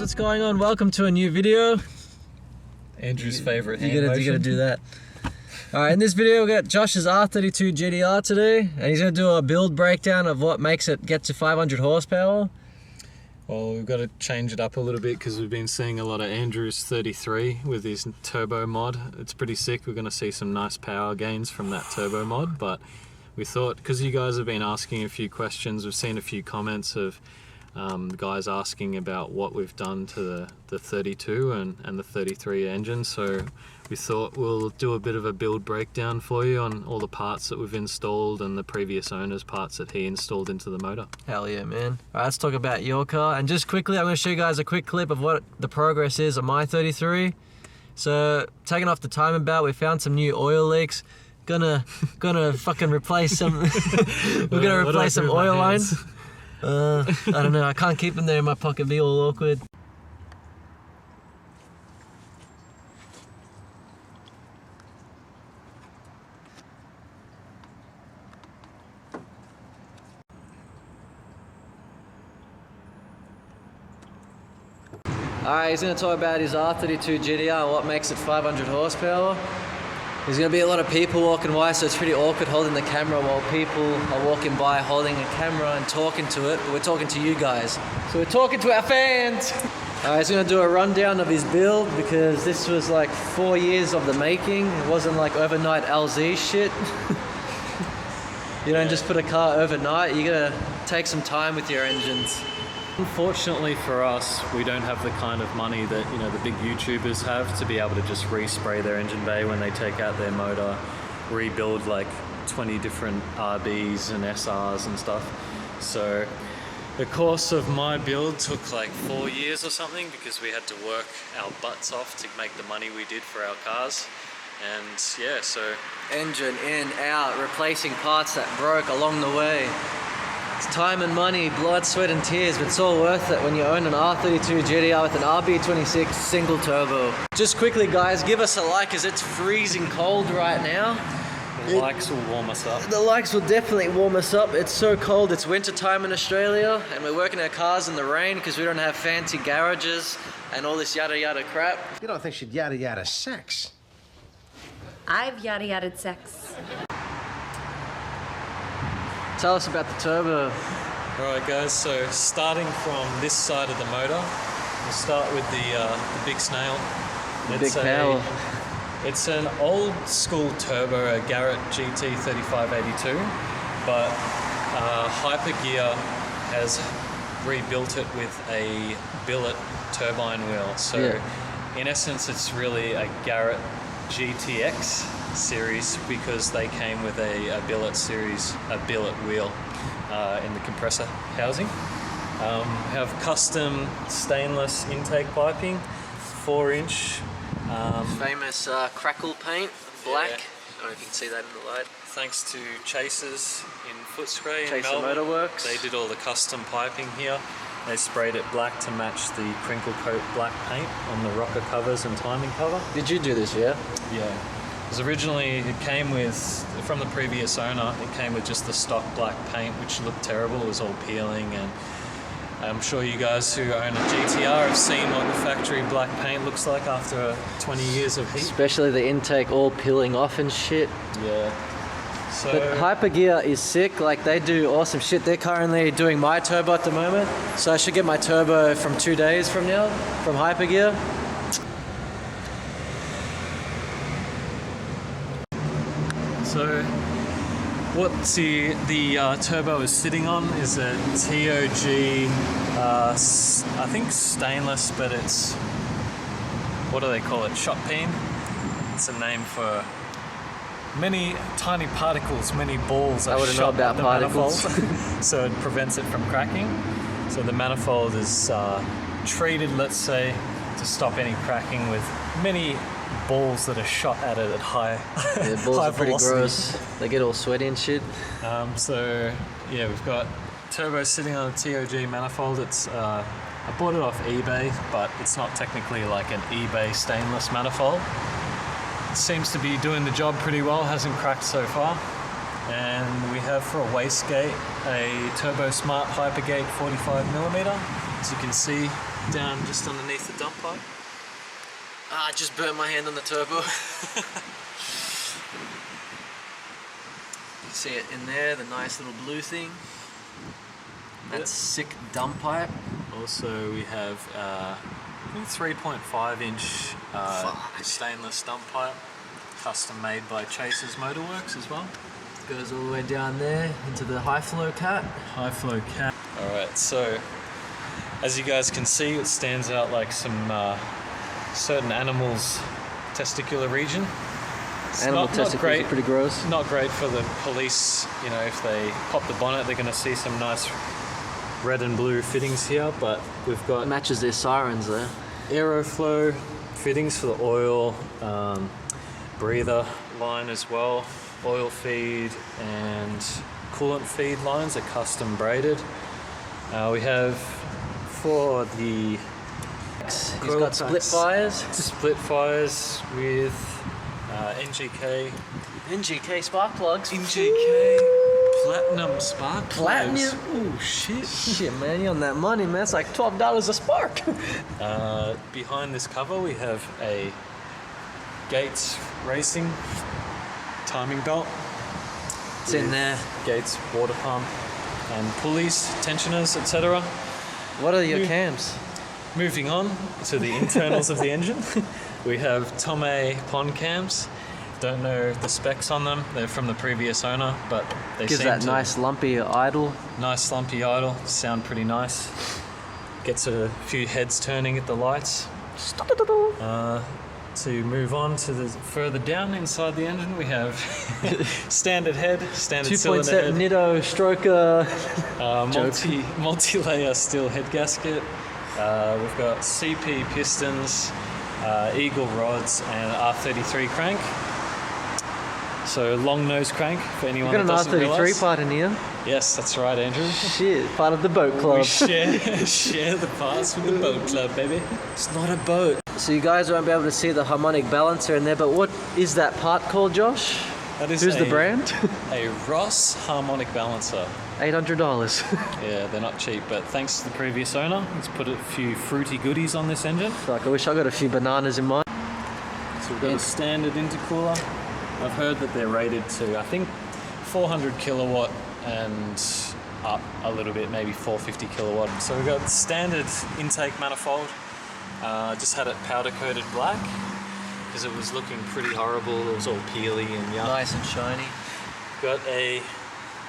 what's going on? Welcome to a new video. Andrew's favourite hand You gotta do that. Alright, in this video we got Josh's R32 GTR today, and he's gonna do a build breakdown of what makes it get to 500 horsepower. Well, we've got to change it up a little bit because we've been seeing a lot of Andrew's 33 with his turbo mod. It's pretty sick. We're going to see some nice power gains from that turbo mod, but we thought, because you guys have been asking a few questions, we've seen a few comments of guys asking about what we've done to the 32 and the 33 engine, so we thought we'll do a bit of a build breakdown for you on all the parts that we've installed and the previous owner's parts that he installed into the motor. Hell yeah, man. Alright, let's talk about your car, and just quickly I'm going to show you guys a quick clip of what the progress is on my 33. So, taking off the timing belt, we found some new oil leaks. Gonna fucking replace some we're gonna replace some oil lines. I don't know, I can't keep them there in my pocket, be all awkward. Alright, he's going to talk about his R32 GTR, what makes it 500 horsepower. There's going to be a lot of people walking by, so it's pretty awkward holding the camera while people are walking by holding a camera and talking to it, but we're talking to you guys. So we're talking to our fans! Alright, he's going to do a rundown of his build because this was like 4 years of the making. It wasn't like overnight LZ shit. You don't just put a car overnight, you got to take some time with your engines. Unfortunately for us, we don't have the kind of money that, you know, the big YouTubers have to be able to just respray their engine bay when they take out their motor, rebuild like 20 different RBs and SRs and stuff. So the course of my build took like 4 years or something because we had to work our butts off to make the money we did for our cars. And yeah, so engine in, out, replacing parts that broke along the way. It's time and money, blood, sweat and tears, but it's all worth it when you own an R32 GTR with an RB26 single turbo. Just quickly guys, give us a like because it's freezing cold right now. The likes will warm us up. The likes will definitely warm us up. It's so cold, it's winter time in Australia and we're working our cars in the rain because we don't have fancy garages and all this yada yada crap. You don't think she'd yada yada sex? I've yada yada sex. Tell us about the turbo. Alright guys, so starting from this side of the motor, we'll start with the big snail. Big power. It's an old school turbo, a Garrett GT 3582, but Hypergear has rebuilt it with a billet turbine wheel. So yeah. In essence it's really a Garrett GTX series because they came with a billet series, a billet wheel in the compressor housing. Have custom stainless intake piping, 4-inch. Famous crackle paint, black. Yeah. I don't know if you can see that in the light. Thanks to Chasers in Footscray in Chaser Melbourne. Motorworks. They did all the custom piping here. They sprayed it black to match the crinkle coat black paint on the rocker covers and timing cover. Did you do this, yeah? Yeah. Because originally it came with, from the previous owner, it came with just the stock black paint, which looked terrible. It was all peeling, and I'm sure you guys who own a GTR have seen what the factory black paint looks like after 20 years of heat. Especially the intake all peeling off and shit. Yeah. So, but Hypergear is sick, like they do awesome shit. They're currently doing my turbo at the moment, so I should get my turbo from 2 days from now, from Hypergear. So what the turbo is sitting on is a TOG, I think stainless, but it's, what do they call it, shot peen? It's a name for many tiny particles, many balls I wouldn't know about particles. So it prevents it from cracking. So the manifold is treated, let's say, to stop any cracking with many balls that are shot at it at high Yeah, balls high are pretty velocity. gross. They get all sweaty and shit. So yeah, we've got turbo sitting on a TOG manifold. It's I bought it off eBay, but it's not technically like an eBay stainless manifold. It seems to be doing the job pretty well, hasn't cracked so far. And we have for a wastegate a Turbo Smart Hypergate 45mm. as you can see, down just underneath the dump pipe. Ah, I just burnt my hand on the turbo. You see it in there, the nice little blue thing. That's sick dump pipe. Also, we have 3.5 inch stainless dump pipe, custom made by Chase's Motorworks as well. Goes all the way down there into the high flow cat. High flow cap. Alright, so as you guys can see, it stands out like some certain animals' testicular region. It's Animal not testicles great, are pretty gross. not great for the police. You know, if they pop the bonnet, they're going to see some nice red and blue fittings here, but we've got Matches their sirens there. Aeroflow fittings for the oil, breather line as well, oil feed and coolant feed lines are custom braided. We have for the He's coil got split packs, fires. split fires with NGK spark plugs. NGK platinum spark Platinum? plugs. Oh shit. Shit, man, you're on that money, man. It's like $12 a spark. Behind this cover we have a Gates Racing timing belt. It's in there. Gates water pump and pulleys, tensioners, etc. What are your cams? Moving on to the internals of the engine, we have Tomei pond cams. Don't know the specs on them. They're from the previous owner, but they Gives seem that to nice lumpy idle. nice lumpy idle. Sound pretty nice. Gets a few heads turning at the lights. To move on to the further down inside the engine, we have standard head, standard cylinder 2.7 head, Nitto stroker. multi-layer steel head gasket. We've got CP pistons, Eagle rods, and R33 crank. So long nose crank for anyone You've that got an doesn't R33 realise. part in here. Yes, that's right, Andrew. Shit, part of the boat club. We share the parts with the boat club, baby. It's not a boat. So you guys won't be able to see the harmonic balancer in there, but what is that part called, Josh? That is Who's the brand? A Ross harmonic balancer. $800. Yeah, they're not cheap, but thanks to the previous owner, he's put a few fruity goodies on this engine. Fuck, I wish I got a few bananas in mine. So we've got a standard intercooler. I've heard that they're rated to, I think, 400 kilowatt and up a little bit, maybe 450 kilowatt. So we've got standard intake manifold. Just had it powder coated black because it was looking pretty horrible. It was all peely and yuck. Nice and shiny. Got a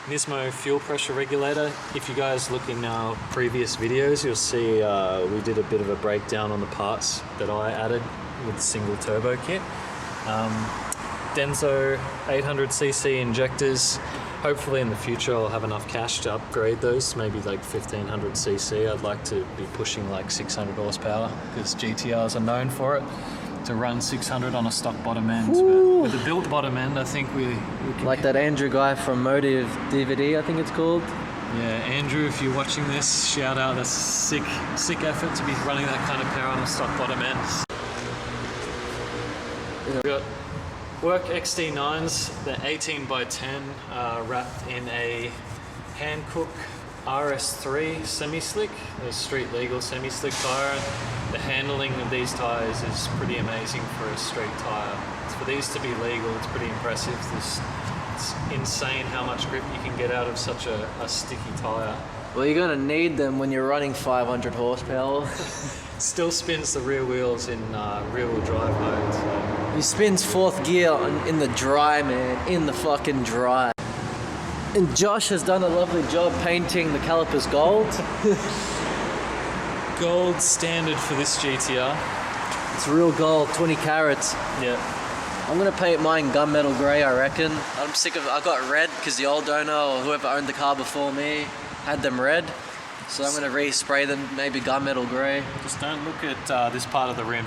Nismo fuel pressure regulator. If you guys look in our previous videos, you'll see we did a bit of a breakdown on the parts that I added with the single turbo kit. Denso 800cc injectors. Hopefully in the future I'll have enough cash to upgrade those, maybe like 1500cc. I'd like to be pushing like 600 horsepower because GTRs are known for it, to run 600 on a stock bottom end. But with a built bottom end, I think we can... Like that Andrew guy from Motive DVD, I think it's called. Yeah, Andrew, if you're watching this, shout out. That's sick effort to be running that kind of power on a stock bottom end. We've got Work XD9s, they're 18x10, wrapped in a Hankook RS3 semi-slick, a street legal semi-slick tyre. The handling of these tyres is pretty amazing for a street tyre. For these to be legal, it's pretty impressive. It's insane how much grip you can get out of such a sticky tyre. Well, you're gonna need them when you're running 500 horsepower. Still spins the rear wheels in rear-wheel drive mode. So. He spins fourth gear in the dry, man. In the fucking dry. And Josh has done a lovely job painting the calipers gold. Gold standard for this GTR. It's real gold, 20 carats. Yeah. I'm gonna paint mine gunmetal grey, I reckon. I'm sick of, I got red because the old owner or whoever owned the car before me had them red. So I'm gonna respray them, maybe gunmetal grey. Just don't look at this part of the rim.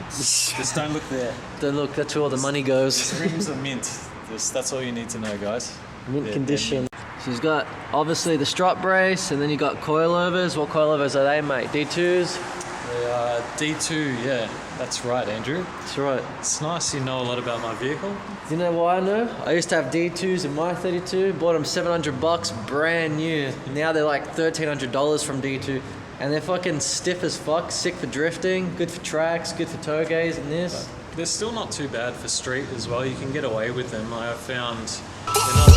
Just don't look there. Then look, that's where all the money goes. This rims are mint. That's all you need to know, guys. Mint condition. So he's got obviously the strut brace, and then you got coilovers. What coilovers are they, mate? D2s? The D2, yeah, that's right, Andrew. That's right. It's nice you know a lot about my vehicle. Do you know why I know? I used to have D2s in my 32, bought them $700 brand new. Now they're like $1,300 from D2. And they're fucking stiff as fuck, sick for drifting, good for tracks, good for togays and this. But they're still not too bad for street as well. You can get away with them. I have found they're not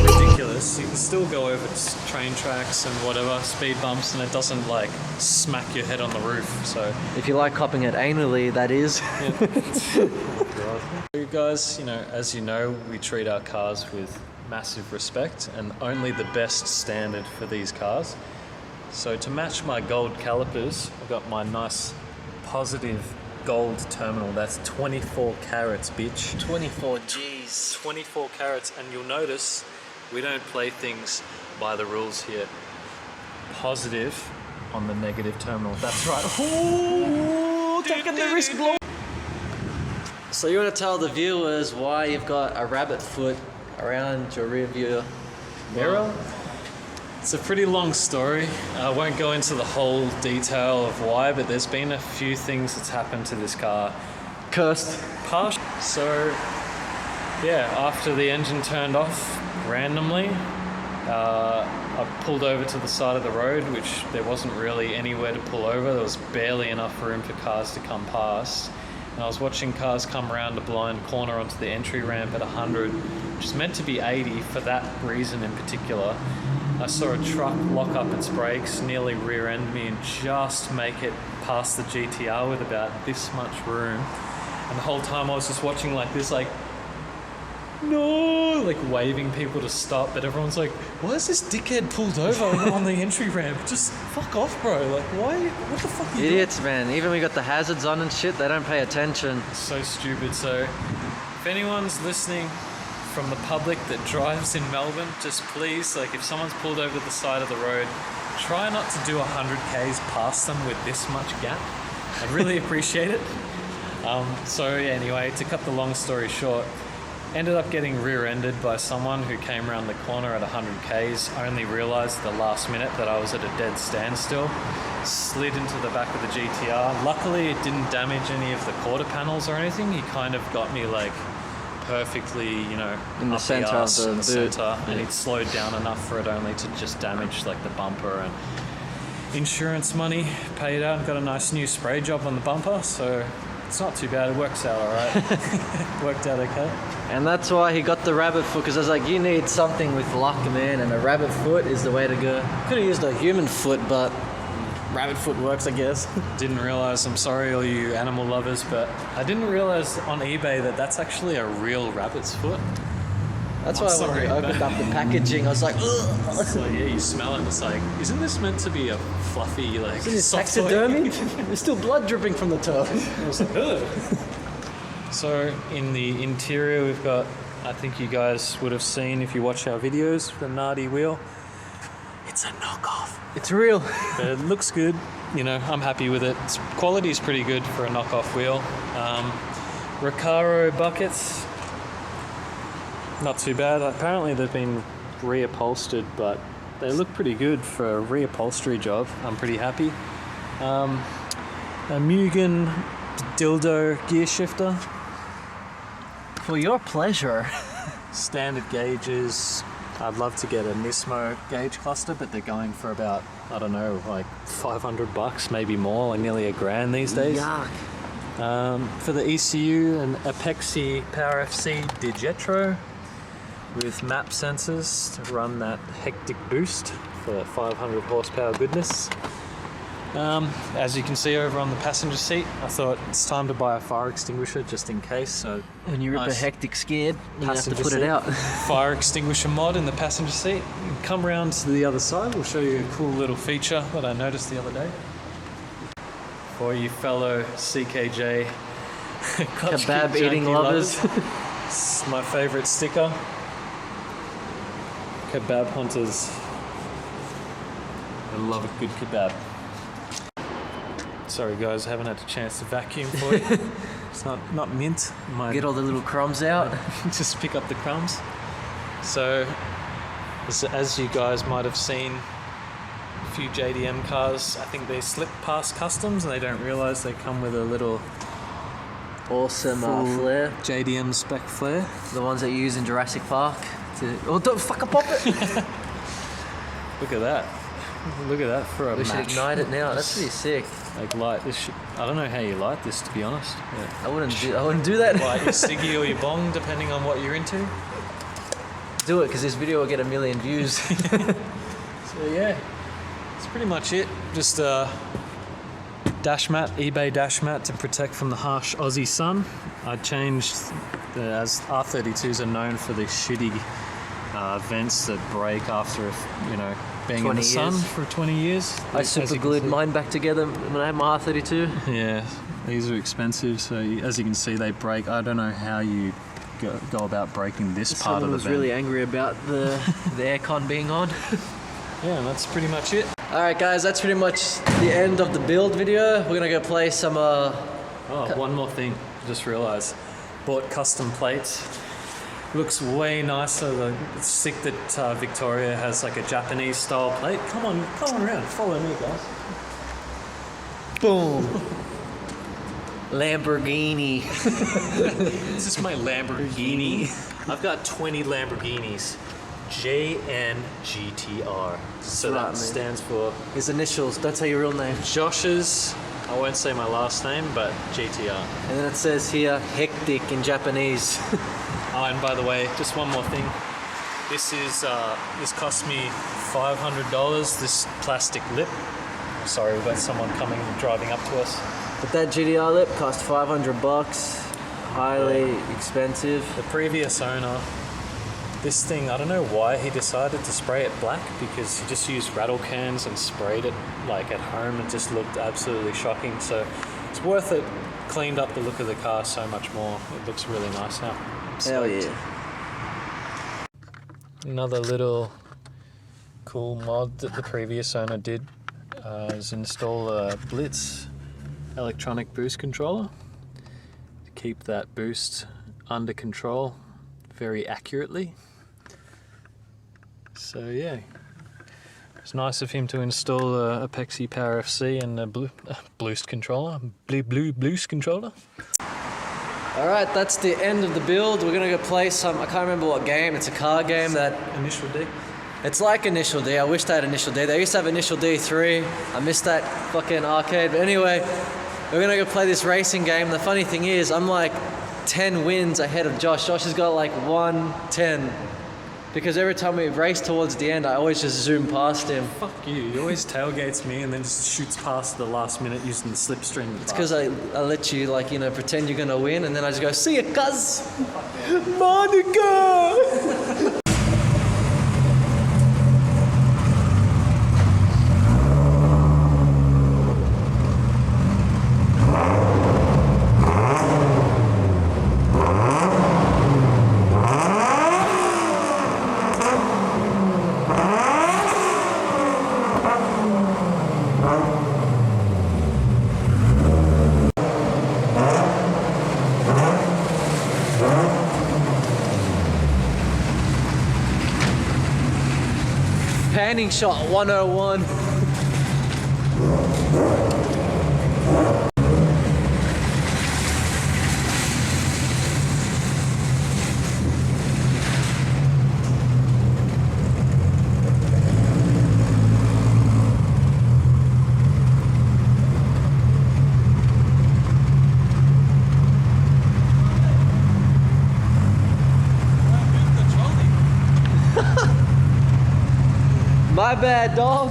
ridiculous. You can still go over train tracks and whatever, speed bumps, and it doesn't like smack your head on the roof. So If you like copping it anally, that is. you guys, as you know, we treat our cars with massive respect and only the best standard for these cars. So to match my gold calipers, I've got my nice positive gold terminal. That's 24 carats, bitch. 24 G's. 24 carats, and you'll notice we don't play things by the rules here. Positive on the negative terminal. That's right. Ooh, taking the risk, blow. So you want to tell the viewers why you've got a rabbit foot around your rear view mirror? It's a pretty long story. I won't go into the whole detail of why, but there's been a few things that's happened to this car. Cursed. So, yeah, after the engine turned off randomly, I pulled over to the side of the road, which there wasn't really anywhere to pull over. There was barely enough room for cars to come past. And I was watching cars come around a blind corner onto the entry ramp at 100, which is meant to be 80 for that reason in particular. I saw a truck lock up its brakes, nearly rear end me, and just make it past the GTR with about this much room. And the whole time I was just watching like this, like, no, like waving people to stop, but everyone's like, why is this dickhead pulled over on the entry ramp? Just fuck off, bro. Like, why? What the fuck are you Idiots, man. Even we got the hazards on and shit, they don't pay attention. doing? So stupid. So if anyone's listening from the public that drives in Melbourne, just please, like, if someone's pulled over to the side of the road, try not to do 100 Ks past them with this much gap. I'd really appreciate it. So yeah, anyway, to cut the long story short, ended up getting rear-ended by someone who came around the corner at 100 Ks. I only realised at the last minute that I was at a dead standstill. Slid into the back of the GTR. Luckily, it didn't damage any of the quarter panels or anything. He kind of got me like perfectly, in the up centre of arse the in the boot. centre, and he'd slowed down enough for it only to just damage like the bumper, and insurance money paid out and got a nice new spray job on the bumper, so it's not too bad. It works out all right. Worked out okay. And that's why he got the rabbit foot, because I was like, you need something with luck, man, and a rabbit foot is the way to go. Could have used a human foot, but rabbit foot works, I guess. Didn't realise, I'm sorry all you animal lovers, but I didn't realise on eBay that that's actually a real rabbit's foot. That's I'm why sorry, when we opened up the packaging, I was like, ugh. So yeah, you smell it and it's like, isn't this meant to be a fluffy, like, Isn't this soft toy? taxidermy? There's still blood dripping from the toe. I was like, ugh. So in the interior we've got, I think you guys would have seen if you watch our videos, the Nardi wheel. It's a knockoff. It's real. But it looks good, I'm happy with it. Quality's pretty good for a knockoff wheel. Recaro buckets, not too bad. Apparently they've been reupholstered, but they look pretty good for a reupholstery job. I'm pretty happy. A Mugen dildo gear shifter. For your pleasure. Standard gauges. I'd love to get a Nismo gauge cluster, but they're going for about, I don't know, like $500, maybe more, like nearly $1,000 these days. Yuck. For the ECU, an Apexi Power FC Gtr with map sensors to run that hectic boost for 500 horsepower goodness. As you can see over on the passenger seat, I thought it's time to buy a fire extinguisher just in case. So When you rip nice a hectic scared, you have to passenger put seat. it out. Fire extinguisher mod in the passenger seat. Come round to the other side, we'll show you a cool little feature that I noticed the other day. For you fellow CKJ Kebab eating junkie lovers. It's my favourite sticker. Kebab hunters. I love a good kebab. Sorry guys, I haven't had a chance to vacuum for you. It's not mint. Get all the little crumbs out. Just pick up the crumbs. So, as you guys might have seen a few JDM cars, I think they slip past customs and they don't realise they come with a little Awesome full flare. JDM spec flare. The ones that you use in Jurassic Park. Oh, don't fucking pop it! Look at that. Look at that for a We should match. ignite it now. That's pretty sick. Like light this shit. I don't know how you light this, to be honest. Yeah. I wouldn't do that. Light your ciggy or your bong, depending on what you're into. Do it, because this video will get 1 million views. So yeah, that's pretty much it. Just a dash mat, eBay dash mat to protect from the harsh Aussie sun. I changed, as R32s are known for the shitty vents that break after, being in the sun for 20 years. I super glued mine back together when I had my R32. Yeah, these are expensive, so as you can see they break. I don't know how you go about breaking this part of the vent. Someone was really angry about the aircon being on. Yeah, and that's pretty much it. Alright guys, that's pretty much the end of the build video. We're gonna go play some One more thing, just realised. Bought custom plates. Looks way nicer. It's sick that Victoria has like a Japanese style plate. Come on around, follow me guys. boom. Lamborghini. This is my Lamborghini. I've got 20 Lamborghinis. JNGTR. So Right, that man. stands for His initials, don't say your real name. Josh's, I won't say my last name, but GTR. And then it says here, hectic in Japanese. Oh, and by the way, just one more thing. This cost me $500, this plastic lip. Sorry, we've got someone driving up to us. But that GTR lip cost $500. Highly expensive. The previous owner, this thing, I don't know why he decided to spray it black, because he just used rattle cans and sprayed it like at home. It just looked absolutely shocking. So it's worth it. Cleaned up the look of the car so much more. It looks really nice now. Hell yeah. Another little cool mod that the previous owner did is install a Blitz electronic boost controller to keep that boost under control very accurately. So yeah, it's nice of him to install a Pexi Power FC and a boost controller, boost controller. Alright, that's the end of the build. We're gonna go play some, I can't remember what game, it's a car game that, Initial D. it's like Initial D. I wish they had Initial D. They used to have Initial D3. I missed that fucking arcade. But anyway, we're gonna go play this racing game. The funny thing is, I'm like 10 wins ahead of Josh. Josh has got like 110. Because every time we race towards the end, I always just zoom past him. Fuck you. He always tailgates me and then just shoots past the last minute using the slipstream. It's because I let you pretend you're gonna win, and then I just go, see ya, cuz! Monica! Panning shot 101. My bad, dog.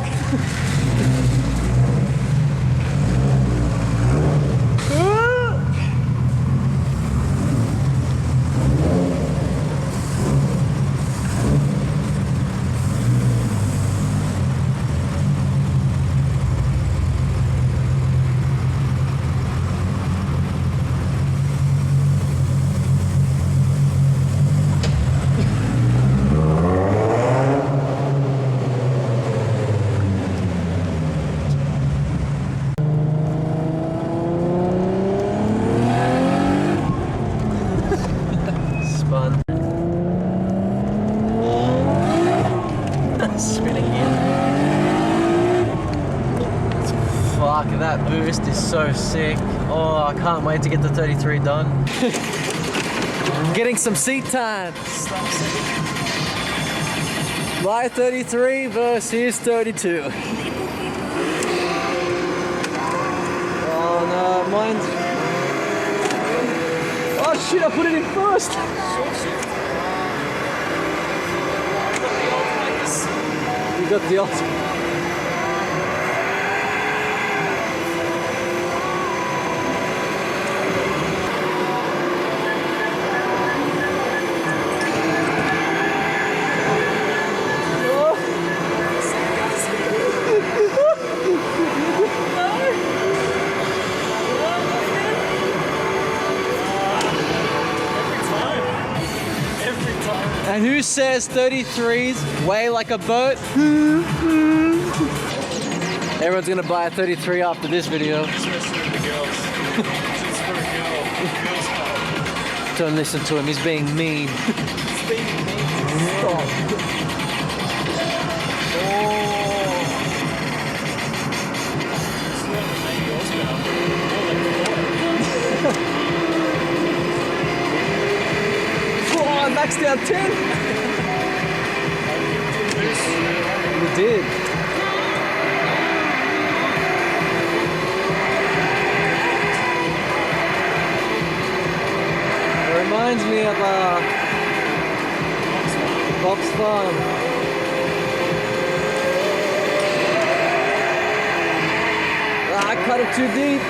Fuck, that boost is so sick. Oh, I can't wait to get the 33 done. Getting some seat time. My 33 versus his 32. Oh no, mine's... Oh shit, I put it in first! You got the ultimate. And who says 33s weigh like a boat? Everyone's gonna buy a 33 after this video. Especially the girls. It's for a girl. Girls club. Don't listen to him, he's being mean. It's being mean. Stop. Oh, I maxed out 10. You did. It reminds me of Bob's Farm. I cut it too deep.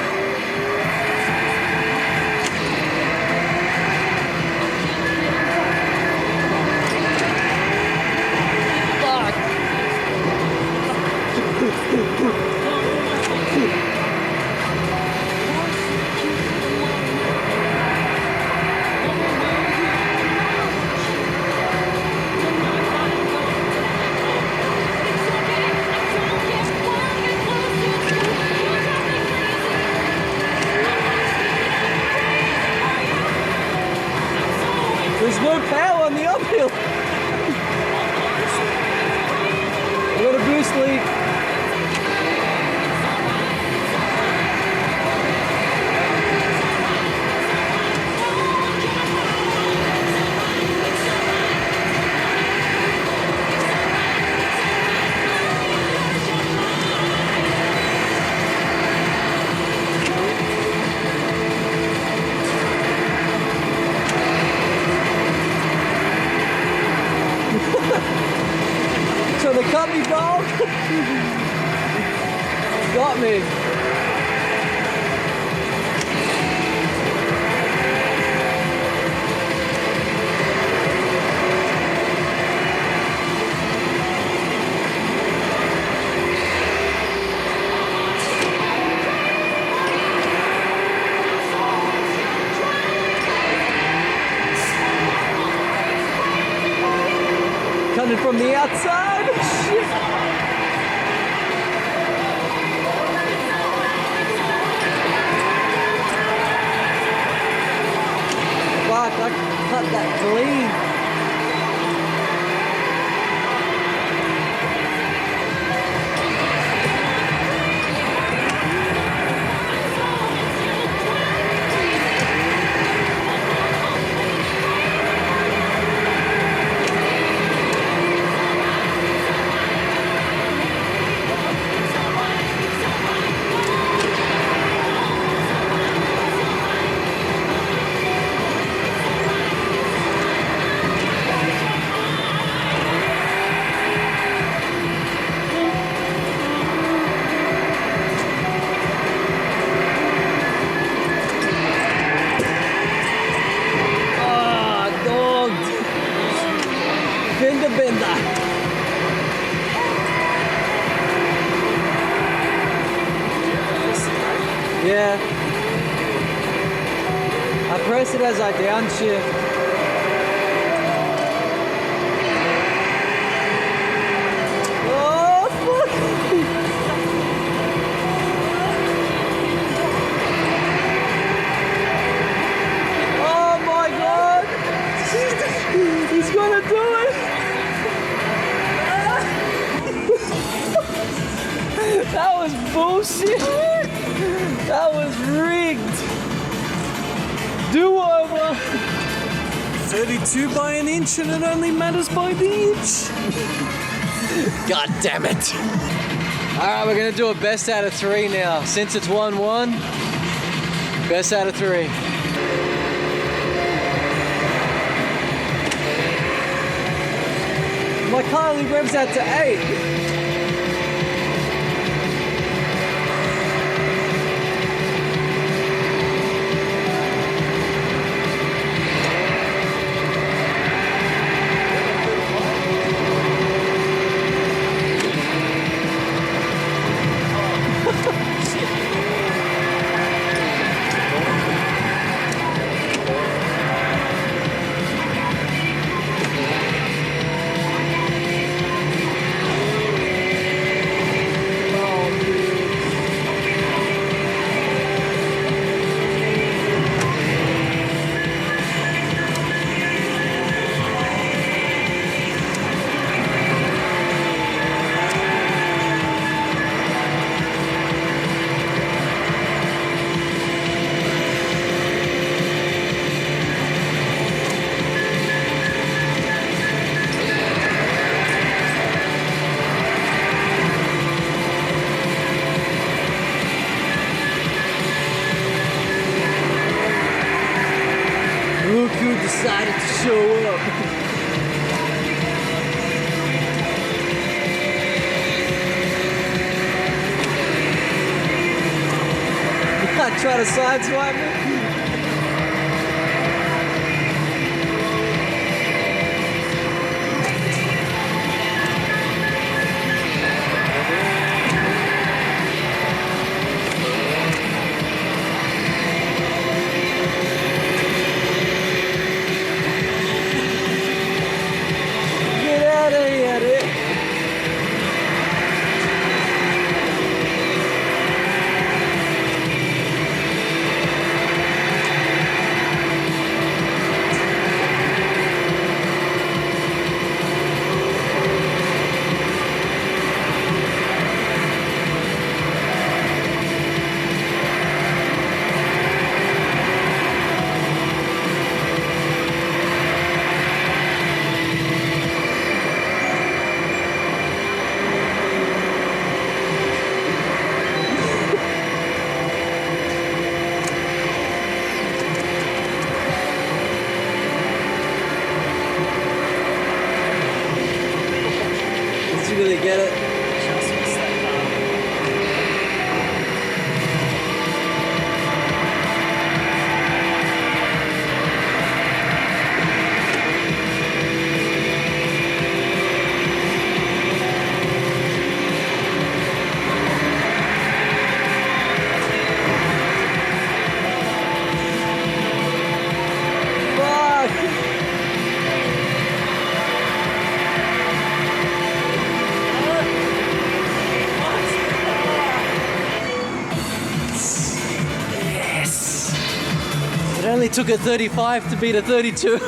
There's no power on the uphill. I got a boost leak. So they cut me, dog. Got me. Coming from the outside. Shit. Fuck, I cut that clean. Bender. Yeah. I press it as I downshift. Oh, fuck. Oh my God. He's gonna do it. That was bullshit. That was rigged. Do over. 32 by an inch and it only matters by the inch. God damn it. Alright, we're gonna do a best out of 3 now. Since it's 1-1, best out of 3. My car only revs out to 8. Look who decided to show up. Try to sideswipe me. Get out of here, dude. Did you really get it? It only took a 35 to beat a 32.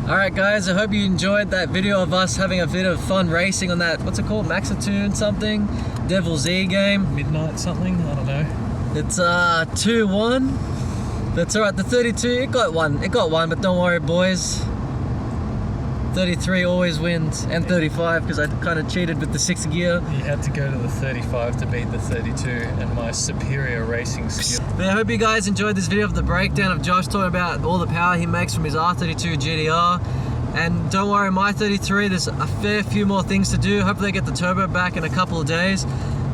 Alright guys, I hope you enjoyed that video of us having a bit of fun racing on that, what's it called, Maxatoon something? Devil Z game. Midnight something, I don't know. It's 2-1. That's alright, the 32, it got one, but don't worry boys. 33 always wins, and 35 because I kind of cheated with the 6th gear. You had to go to the 35 to beat the 32 and my superior racing skill. But I hope you guys enjoyed this video of the breakdown of Josh talking about all the power he makes from his R32 GTR. And don't worry, my 33, there's a fair few more things to do. Hopefully I get the turbo back in a couple of days.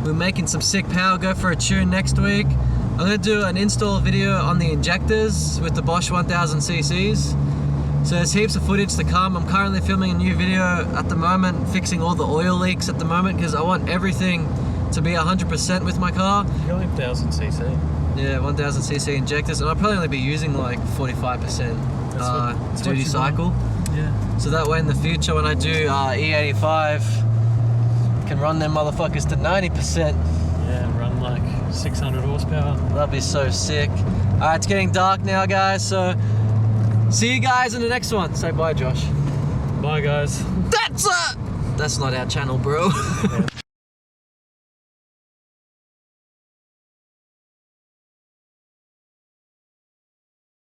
We're making some sick power, go for a tune next week. I'm going to do an install video on the injectors with the Bosch 1000 cc's. So there's heaps of footage to come. I'm currently filming a new video at the moment, fixing all the oil leaks at the moment because I want everything to be 100% with my car. You're only 1000cc. Yeah, 1000cc injectors, and I'll probably only be using like 45% duty cycle. Yeah. So that way in the future when I do E85, I can run them motherfuckers to 90%. Yeah, run like 600 horsepower. That'd be so sick. Alright, it's getting dark now guys, so see you guys in the next one. Say bye, Josh. Bye guys. That's not our channel, bro. Yeah,